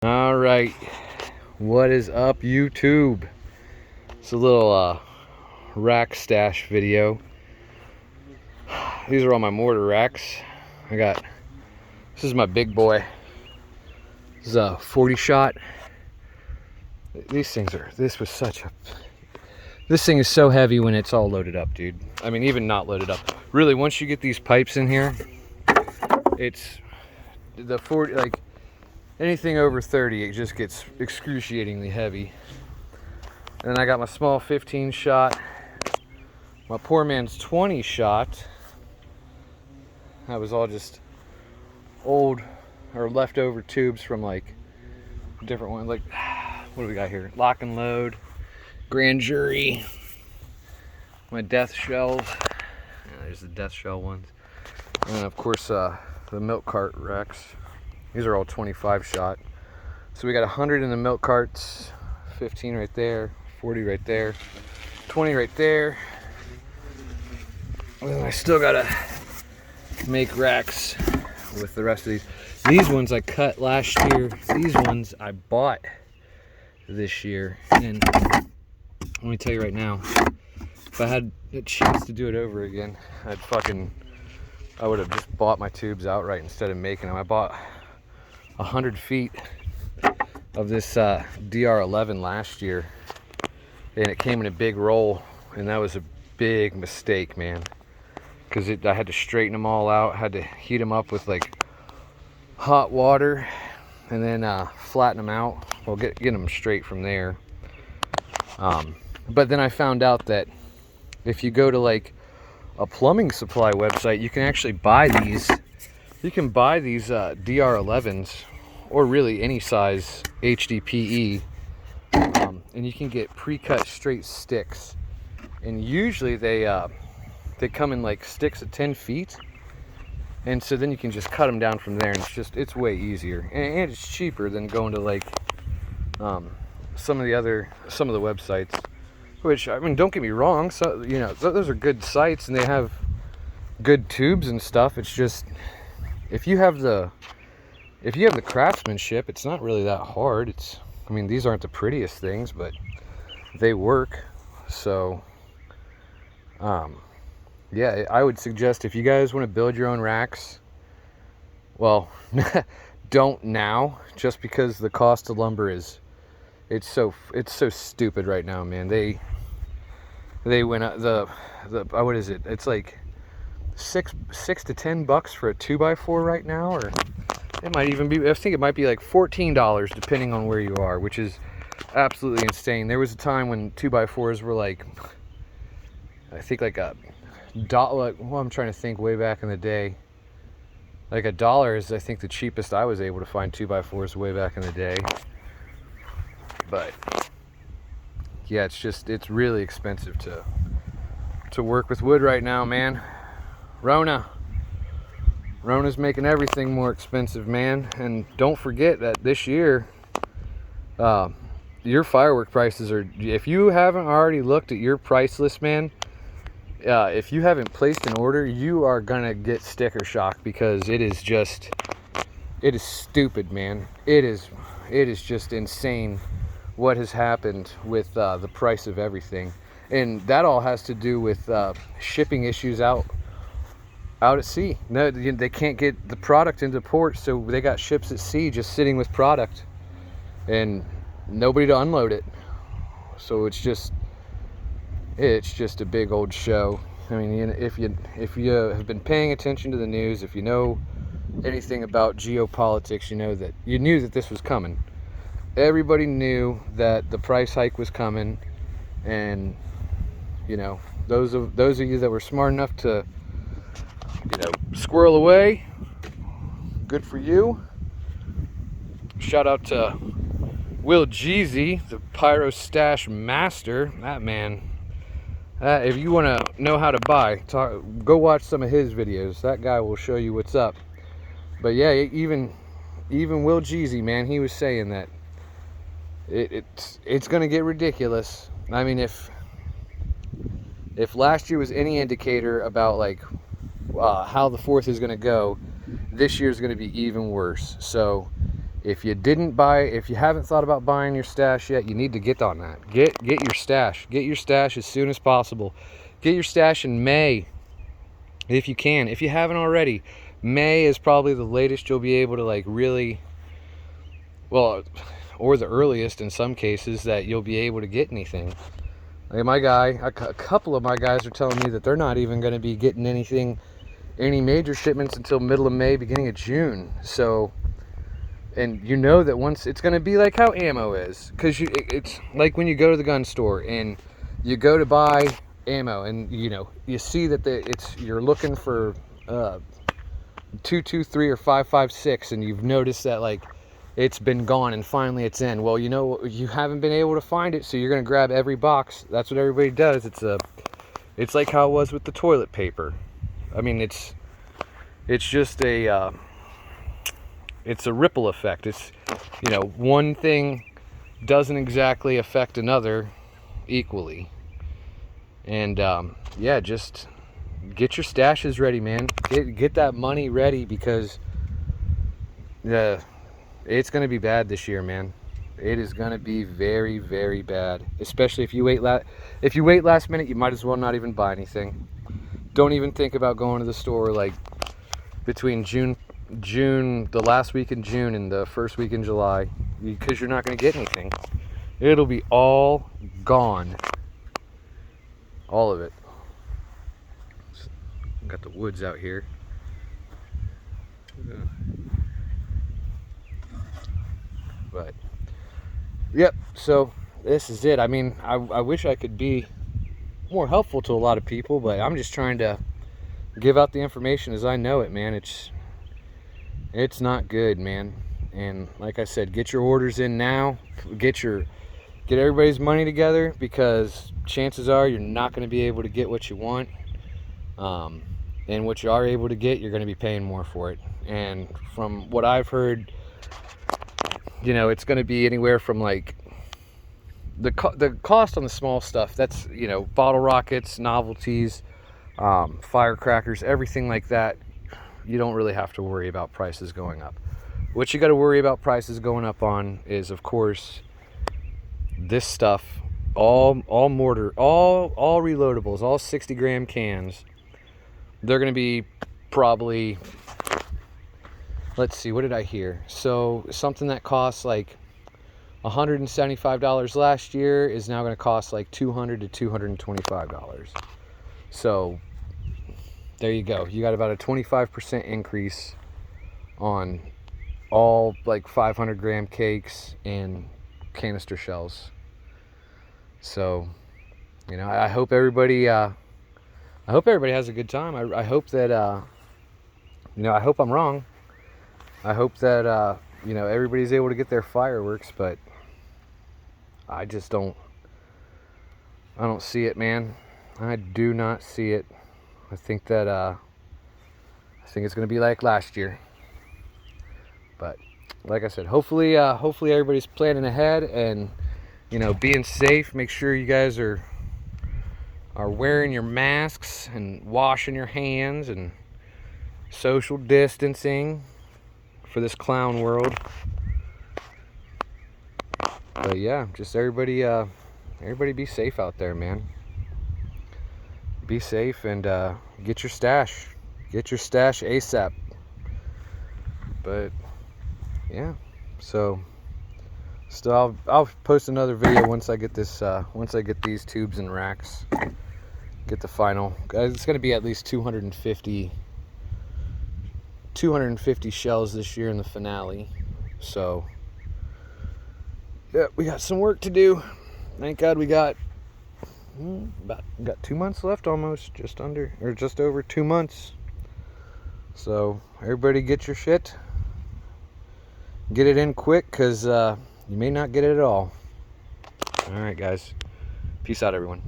All right, what is up, YouTube? It's a little rack stash video. These are all my mortar racks. This is my big boy. This is a 40 shot. This thing is so heavy when it's all loaded up, dude. I mean, even not loaded up. Really, once you get these pipes in here, it's the 40, like anything over 30, it just gets excruciatingly heavy. And then I got my small 15 shot, my poor man's 20 shot. That was all just old or leftover tubes from like different ones. Like, what do we got here? Lock and load, grand jury, my death shells. Yeah, there's the death shell ones. And then of course the milk cart racks. These are all 25 shot. So we got 100 in the milk carts, 15 right there, 40 right there, 20 right there. And then I still gotta make racks with the rest of these. These ones I cut last year. These ones I bought this year. And let me tell you right now, if I had a chance to do it over again, I would have just bought my tubes outright instead of making them. I bought 100 feet of this DR11 last year, and it came in a big roll, and that was a big mistake, man, because I had to straighten them all out, had to heat them up with like hot water, and then flatten them out. Well, get them straight from there. But then I found out that if you go to like a plumbing supply website, you can actually buy these. You can buy these DR11s, or really any size HDPE, and you can get pre-cut straight sticks. And usually they come in like sticks of 10 feet, and so then you can just cut them down from there, and it's way easier, and it's cheaper than going to like some of the websites. Which, I mean, don't get me wrong, so those are good sites and they have good tubes and stuff. It's just if you have the craftsmanship, it's not really that hard. I mean, these aren't the prettiest things, but they work. So yeah, I would suggest, if you guys want to build your own racks, well, don't now, just because the cost of lumber it's so stupid right now, man. They went up what is it? It's like $6 to $10 for a 2x4 right now, or it might even be, I think it might be like $14 depending on where you are, which is absolutely insane. There was a time when 2x4s were like, I think like a dollar. Well, I'm trying to think, way back in the day, like $1 is, I think, the cheapest I was able to find 2x4s way back in the day. But yeah, it's really expensive to work with wood right now, man. Rona's making everything more expensive, man. And don't forget that this year, your firework prices are, if you haven't already looked at your price list, man, if you haven't placed an order, you are gonna get sticker shock, because it is stupid, man. It is just insane what has happened with the price of everything. And that all has to do with shipping issues out at sea. No, they can't get the product into port, so they got ships at sea just sitting with product and nobody to unload it. So it's just a big old show. I mean, if you have been paying attention to the news, if you know anything about geopolitics, you knew that this was coming. Everybody knew that the price hike was coming, and those of you that were smart enough to squirrel away, good for you. Shout out to Will Jeezy, the Pyro Stash Master. That man, if you want to know how to buy, go watch some of his videos. That guy will show you what's up. But yeah, even Will Jeezy, man, he was saying that it's going to get ridiculous. I mean, if last year was any indicator about like how the 4th is going to go, this year is going to be even worse. So If you didn't buy, if you haven't thought about buying your stash yet, you need to get on that. Get your stash. Get your stash as soon as possible. Get your stash in May, if you can. If you haven't already, May is probably the latest you'll be able to like really, well, or the earliest in some cases that you'll be able to get anything. Like my guy, a couple of my guys are telling me that they're not even going to be getting anything, any major shipments until middle of May, beginning of June. So, and you know that once it's going to be like how ammo is, because it's like when you go to the gun store and you go to buy ammo, and you know you see that you're looking for 223 or 556, and you've noticed that like it's been gone and finally it's in. Well, you know, you haven't been able to find it, so you're going to grab every box. That's what everybody does. It's like how it was with the toilet paper. I mean, it's just it's a ripple effect. It's, you know, one thing doesn't exactly affect another equally. And yeah, just get your stashes ready, man. Get that money ready, because it's going to be bad this year, man. It is going to be very, very bad. Especially if you wait last minute, you might as well not even buy anything. Don't even think about going to the store like between June, the last week in June and the first week in July, because you're not going to get anything. It'll be all gone. All of it. Got the woods out here. But yep, so this is it. I mean, I wish I could be more helpful to a lot of people, but I'm just trying to give out the information as I know it, man. It's not good, man. And like I said, get your orders in now. Get everybody's money together, because chances are you're not going to be able to get what you want. And what you are able to get, you're going to be paying more for it. And from what I've heard, you know, it's going to be anywhere from like the cost on the small stuff. That's, you know, bottle rockets, novelties, firecrackers, everything like that. You don't really have to worry about prices going up. What you got to worry about prices going up on is, of course, this stuff, all mortar, all reloadables, all 60-gram cans. They're going to be probably, let's see, what did I hear? So something that costs like $175 last year is now going to cost like $200 to $225. So there you go. You got about a 25% increase on all like 500-gram cakes and canister shells. So, you know, I hope everybody has a good time. I hope that you know, I hope I'm wrong. I hope that you know, everybody's able to get their fireworks, but I just don't see it, man. I do not see it. I think that I think it's going to be like last year. But like I said, hopefully everybody's planning ahead and, you know, being safe. Make sure you guys are wearing your masks and washing your hands and social distancing for this clown world. But yeah, just everybody be safe out there, man. Be safe and get your stash. Get your stash ASAP. But yeah, so still I'll post another video once I get this once I get these tubes and racks. Get the final. It's going to be at least 250 shells this year in the finale. So yeah, we got some work to do. Thank God we got 2 months left, almost, just over 2 months. So everybody get your shit. Get it in quick, because you may not get it at all. Alright guys, peace out everyone.